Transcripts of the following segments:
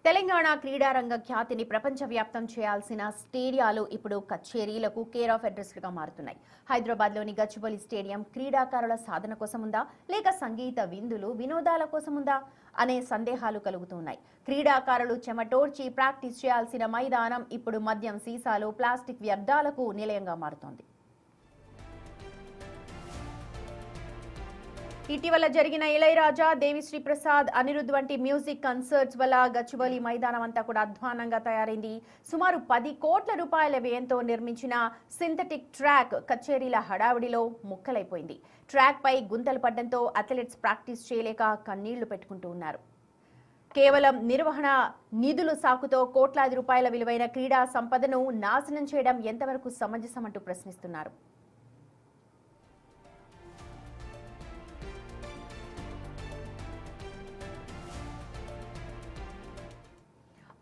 తెలంగాణ క్రీడారంగ ఖ్యాతిని ప్రపంచవ్యాప్తం చేయాల్సిన స్టేడియాలు ఇప్పుడు కచేరీలకు కేర్ ఆఫ్ అడ్రస్లుగా మారుతున్నాయి. హైదరాబాద్లోని గచ్చిబౌలి స్టేడియం క్రీడాకారుల సాధన కోసం ఉందా, లేక సంగీత విందులు వినోదాల కోసం ఉందా అనే సందేహాలు కలుగుతున్నాయి. క్రీడాకారులు చెమటోడ్చి ప్రాక్టీస్ చేయాల్సిన మైదానం ఇప్పుడు మద్యం సీసాలు, ప్లాస్టిక్ వ్యర్థాలకు నిలయంగా మారుతోంది. ఇటీవల జరిగిన ఇళయరాజా, దేవిశ్రీ ప్రసాద్, అనిరుద్ వంటి మ్యూజిక్ కన్సర్ట్స్ వల్ల గచ్చిబౌలి మైదానం అంతా కూడా అధ్వానంగా తయారైంది. సుమారు 10 కోట్ల రూపాయల వ్యయంతో నిర్మించిన సింథటిక్ ట్రాక్ కచేరీల హడావిడిలో ముక్కలైపోయింది. ట్రాక్ పై గుంతలు పడ్డంతో అథ్లెట్స్ ప్రాక్టీస్ చేయలేక కన్నీళ్లు పెట్టుకుంటూ ఉన్నారు. కేవలం నిర్వహణ నిధులు సాకుతో కోట్లాది రూపాయల విలువైన క్రీడా సంపదను నాశనం చేయడం ఎంతవరకు సమంజసమంటూ ప్రశ్నిస్తున్నారు.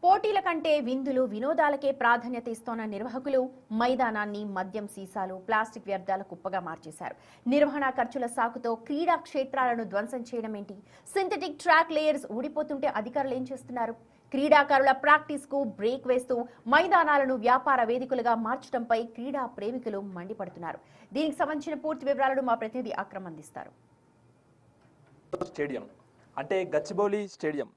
పోటీల కంటే విందులు వినోదాలకే ప్రాధాన్యత ఇస్తోన్న నిర్వాహకులు మైదానాన్ని మద్యం సీసాలు, ప్లాస్టిక్ వ్యర్థాల కుప్పగా మార్చేశారు. నిర్వహణ ఖర్చుల సాకుతో క్రీడా క్షేత్రాలను ధ్వంసం చేయడం ఏంటి? సింథటిక్ ట్రాక్ లేయర్స్ ఊడిపోతుంటే అధికారులు ఏం చేస్తున్నారు? క్రీడాకారుల ప్రాక్టీస్ కు బ్రేక్ వేస్తూ మైదానాలను వ్యాపార వేదికలుగా మార్చడంపై క్రీడా ప్రేమికులు మండిపడుతున్నారు. దీనికి సంబంధించిన పూర్తి వివరాలను మా ప్రతినిధి అక్రమ్ అందిస్తారు. స్టేడియం అంటే గచ్చిబౌలి స్టేడియం.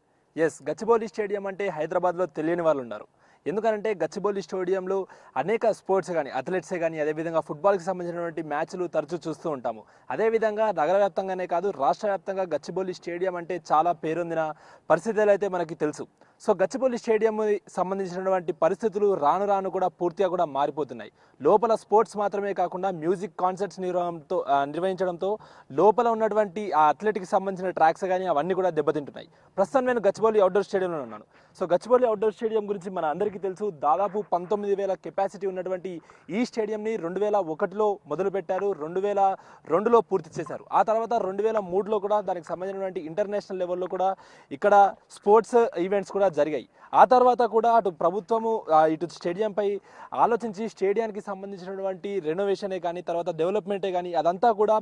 గచ్చిబౌలి స్టేడియం అంటే హైదరాబాద్లో తెలియని వాళ్ళు ఉన్నారు. ఎందుకంటే గచ్చిబౌలి స్టేడియంలో అనేక స్పోర్ట్స్ కానీ, అథ్లెట్సే కానీ, అదేవిధంగా ఫుట్బాల్కి సంబంధించినటువంటి మ్యాచ్లు తరచూ చూస్తూ ఉంటాము. అదేవిధంగా నగర వ్యాప్తంగానే కాదు, రాష్ట్ర వ్యాప్తంగా గచ్చిబౌలి స్టేడియం అంటే చాలా పేరొందిన పరిస్థితులు అయితే మనకి తెలుసు. సో గచ్చిబౌలి స్టేడియం సంబంధించినటువంటి పరిస్థితులు రాను రాను కూడా పూర్తిగా కూడా మారిపోతున్నాయి. లోపల స్పోర్ట్స్ మాత్రమే కాకుండా మ్యూజిక్ కాన్సర్ట్స్ నిర్వహించడంతో లోపల ఉన్నటువంటి ఆ అథ్లెటిక్కి సంబంధించిన ట్రాక్స్ కానీ అవన్నీ కూడా దెబ్బతింటున్నాయి. ప్రస్తుతం నేను గచ్చిబౌలి అవుట్డోర్ స్టేడియంలో ఉన్నాను. సో గచ్చిబౌలి అవుట్డోర్ స్టేడియం గురించి మన అందరికీ తెలుసు. దాదాపు 19,000 కెపాసిటీ ఉన్నటువంటి ఈ స్టేడియంని 2001లో మొదలుపెట్టారు, 2002లో పూర్తి చేశారు. ఆ తర్వాత 2003లో కూడా దానికి సంబంధించినటువంటి ఇంటర్నేషనల్ లెవెల్లో కూడా ఇక్కడ స్పోర్ట్స్ ఈవెంట్స్ కూడా జరిగాయి. ఆ తర్వాత కూడా అటు ప్రభుత్వము ఇటు స్టేడియంపై ఆలోచించి స్టేడియానికి సంబంధించినటువంటి రెనోవేషనే కానీ, తర్వాత డెవలప్మెంటే కానీ అదంతా కూడా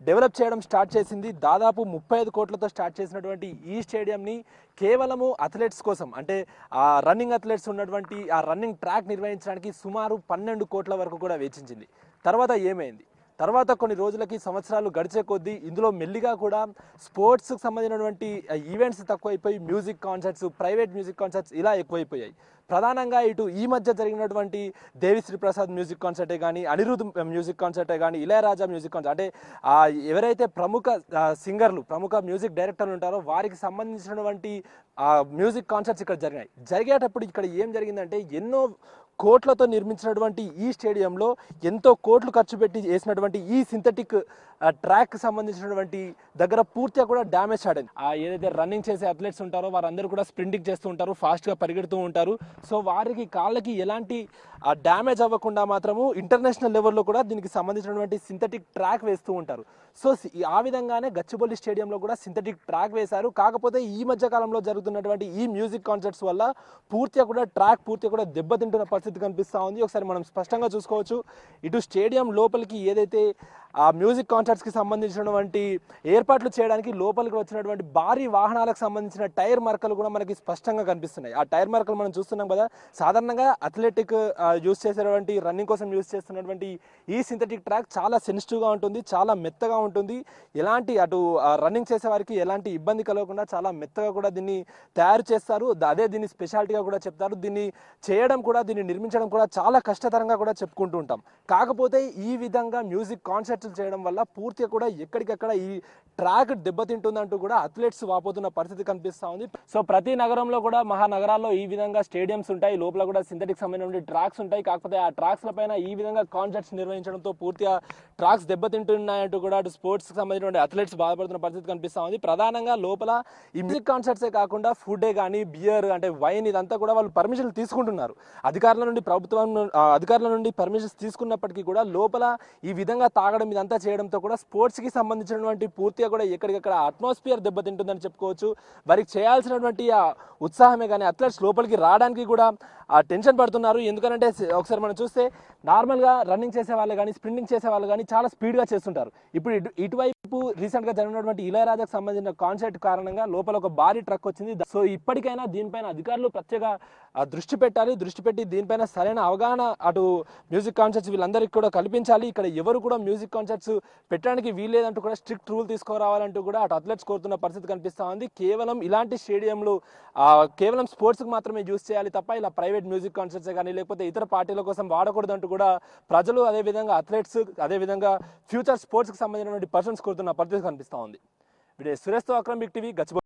డెవలప్ చేయడం స్టార్ట్ చేసింది. దాదాపు 35 కోట్లతో స్టార్ట్ చేసినటువంటి ఈ స్టేడియంని కేవలము అథ్లెట్స్ కోసం, అంటే ఆ రన్నింగ్ అథ్లెట్స్ ఉన్నటువంటి ఆ రన్నింగ్ ట్రాక్ నిర్వహించడానికి సుమారు 12 కోట్ల వరకు కూడా వెచ్చించింది. తర్వాత ఏమైంది? తర్వాత కొన్ని రోజులకి, సంవత్సరాలు గడిచే కొద్దీ ఇందులో మెల్లిగా కూడా స్పోర్ట్స్కి సంబంధించినటువంటి ఈవెంట్స్ తక్కువైపోయి music concerts, private music concerts ఇలా ఎక్కువైపోయాయి. ప్రధానంగా ఇటు ఈ మధ్య జరిగినటువంటి దేవిశ్రీ ప్రసాద్ మ్యూజిక్ కాన్సర్టే కానీ, అనిరుద్ మ్యూజిక్ కాన్సర్టే కానీ, ఇళయరాజా మ్యూజిక్ కాన్సర్ట్, అంటే ఎవరైతే ప్రముఖ సింగర్లు, ప్రముఖ మ్యూజిక్ డైరెక్టర్లు ఉంటారో వారికి సంబంధించినటువంటి మ్యూజిక్ కాన్సర్ట్స్ ఇక్కడ జరిగేటప్పుడు ఇక్కడ ఏం జరిగిందంటే, ఎన్నో కోట్లతో నిర్మించినటువంటి ఈ స్టేడియంలో ఎంతో కోట్లు ఖర్చు పెట్టి చేసినటువంటి ఈ సింథటిక్ ట్రాక్ సంబంధించినటువంటి దగ్గర పూర్తిగా కూడా డ్యామేజ్ స్టార్ట్ అయింది. ఏదైతే రన్నింగ్ చేసే అథ్లెట్స్ ఉంటారో వారందరూ కూడా స్ప్రింటింగ్ చేస్తూ ఉంటారు, ఫాస్ట్గా పరిగెడుతూ ఉంటారు. సో వారికి కాళ్ళకి ఎలాంటి డ్యామేజ్ అవ్వకుండా మాత్రము ఇంటర్నేషనల్ లెవెల్లో కూడా దీనికి సంబంధించినటువంటి సింథటిక్ ట్రాక్ వేస్తూ ఉంటారు. సో ఆ విధంగానే గచ్చిబౌలి స్టేడియంలో కూడా సింథటిక్ ట్రాక్ వేశారు. కాకపోతే ఈ మధ్య కాలంలో జరుగుతున్నటువంటి ఈ మ్యూజిక్ కాన్సర్ట్స్ వల్ల పూర్తిగా కూడా ట్రాక్ పూర్తిగా కూడా దెబ్బతింటున్న పరిస్థితి కనిపిస్తూ ఉంది. ఒకసారి మనం స్పష్టంగా చూసుకోవచ్చు. ఇటు స్టేడియం లోపలికి ఏదైతే ఆ మ్యూజిక్ కాన్సర్ట్స్కి సంబంధించినటువంటి ఏర్పాట్లు చేయడానికి లోపలికి వచ్చినటువంటి భారీ వాహనాలకు సంబంధించిన టైర్ మార్కలు కూడా మనకి స్పష్టంగా కనిపిస్తున్నాయి. ఆ టైర్ మార్కలు మనం చూస్తున్నాం కదా. సాధారణంగా అథ్లెటిక్ యూజ్ చేసేటువంటి, రన్నింగ్ కోసం యూజ్ చేస్తున్నటువంటి ఈ సింథటిక్ ట్రాక్ చాలా సెన్సిటివ్గా ఉంటుంది, చాలా మెత్తగా ఉంటుంది. ఎలాంటి అటు రన్నింగ్ చేసే వారికి ఎలాంటి ఇబ్బంది కలగకుండా చాలా మెత్తగా కూడా దీన్ని తయారు చేస్తారు. అదే దీన్ని స్పెషాలిటీగా కూడా చెప్తారు. దీన్ని చేయడం కూడా, దీన్ని నిర్మించడం కూడా చాలా కష్టతరంగా కూడా చెప్పుకుంటూ ఉంటాం. కాకపోతే ఈ విధంగా మ్యూజిక్ కాన్సర్ట్స్ చేయడం వల్ల పూర్తిగా కూడా ఎక్కడికక్కడ ఈ ట్రాక్ దెబ్బతింటుందంటూ కూడా అథ్లెట్స్ వాపోతున్న పరిస్థితి కనిపిస్తూ ఉంది. సో ప్రతి నగరంలో కూడా, మహానగరాల్లో ఈ విధంగా స్టేడియంస్ ఉంటాయి, లోపల కూడా సింథటిక్ సంబంధించిన ట్రాక్స్ ఉంటాయి. కాకపోతే ఆ ట్రాక్స్ల పైన ఈ విధంగా కాన్సర్ట్స్ నిర్వహించడంతో పూర్తిగా ట్రాక్స్ దెబ్బతింటున్నాయంటూ కూడా అటు స్పోర్ట్స్కి సంబంధించిన అథ్లెట్స్ బాధపడుతున్న పరిస్థితి కనిపిస్తూ ఉంది. ప్రధానంగా లోపల ఈ మ్యూజిక్ కాన్సర్ట్సే కాకుండా ఫుడే కానీ, బియర్ అంటే వైన్, ఇదంతా కూడా వాళ్ళు పర్మిషన్లు తీసుకుంటున్నారు. అధికారుల నుండి పర్మిషన్స్ తీసుకున్నప్పటికీ కూడా లోపల ఈ విధంగా తాగడం, ఇదంతా చేయడంతో కూడా స్పోర్ట్స్కి సంబంధించినటువంటి పూర్తిగా కూడా ఎక్కడికక్కడ అట్మాస్ఫియర్ దెబ్బతింటుందని చెప్పుకోవచ్చు. వారికి చేయాల్సినటువంటి ఆ ఉత్సాహమే కానీ అథ్లెట్స్ లోపలికి రావడానికి కూడా టెన్షన్ పడుతున్నారు. ఎందుకంటే ఒకసారి మనం చూస్తే నార్మల్గా రన్నింగ్ చేసే వాళ్ళు కానీ, స్ప్రింటింగ్ చేసే వాళ్ళు కానీ చాలా స్పీడ్గా చేస్తుంటారు. ఇప్పుడు ఇటువైపు రీసెంట్ గా జరిగినటువంటి ఇళయరాజాకు సంబంధించిన కాన్సర్ట్ కారణంగా లోపల ఒక భారీ ట్రక్ వచ్చింది. సో ఇప్పటికైనా దీనిపైన అధికారులు ప్రత్యేక దృష్టి పెట్టాలి. దృష్టి పెట్టి దీనిపైన సరైన అవగాహన అటు మ్యూజిక్ కాన్సర్ట్స్ వీళ్ళందరికీ కూడా కల్పించాలి. ఇక్కడ ఎవరు కూడా మ్యూజిక్ కాన్సర్ట్స్ పెట్టడానికి వీల్లేదంటూ కూడా స్ట్రిక్ట్ రూల్ తీసుకురావాలంటూ కూడా అటు అథ్లెట్స్ కోరుతున్న పరిస్థితి కనిపిస్తా ఉంది. కేవలం ఇలాంటి స్టేడియంలు కేవలం స్పోర్ట్స్కి మాత్రమే యూజ్ చేయాలి తప్ప ఇలా ప్రైవేట్ మ్యూజిక్ కాన్సర్ట్స్ కానీ లేకపోతే ఇతర పార్టీల కోసం వాడకూడదంటూ కూడా ప్రజలు అదేవిధంగా అథ్లెట్స్ అదేవిధంగా ఫ్యూచర్ స్పోర్ట్స్కి సంబంధించినటువంటి పర్సన్స్ కోరుతున్న పరిస్థితి కనిపిస్తూ ఉంది. వీడియో సురేష్తో అక్రమ్, బిగ్ టీవీ, గచ్చిబౌలి.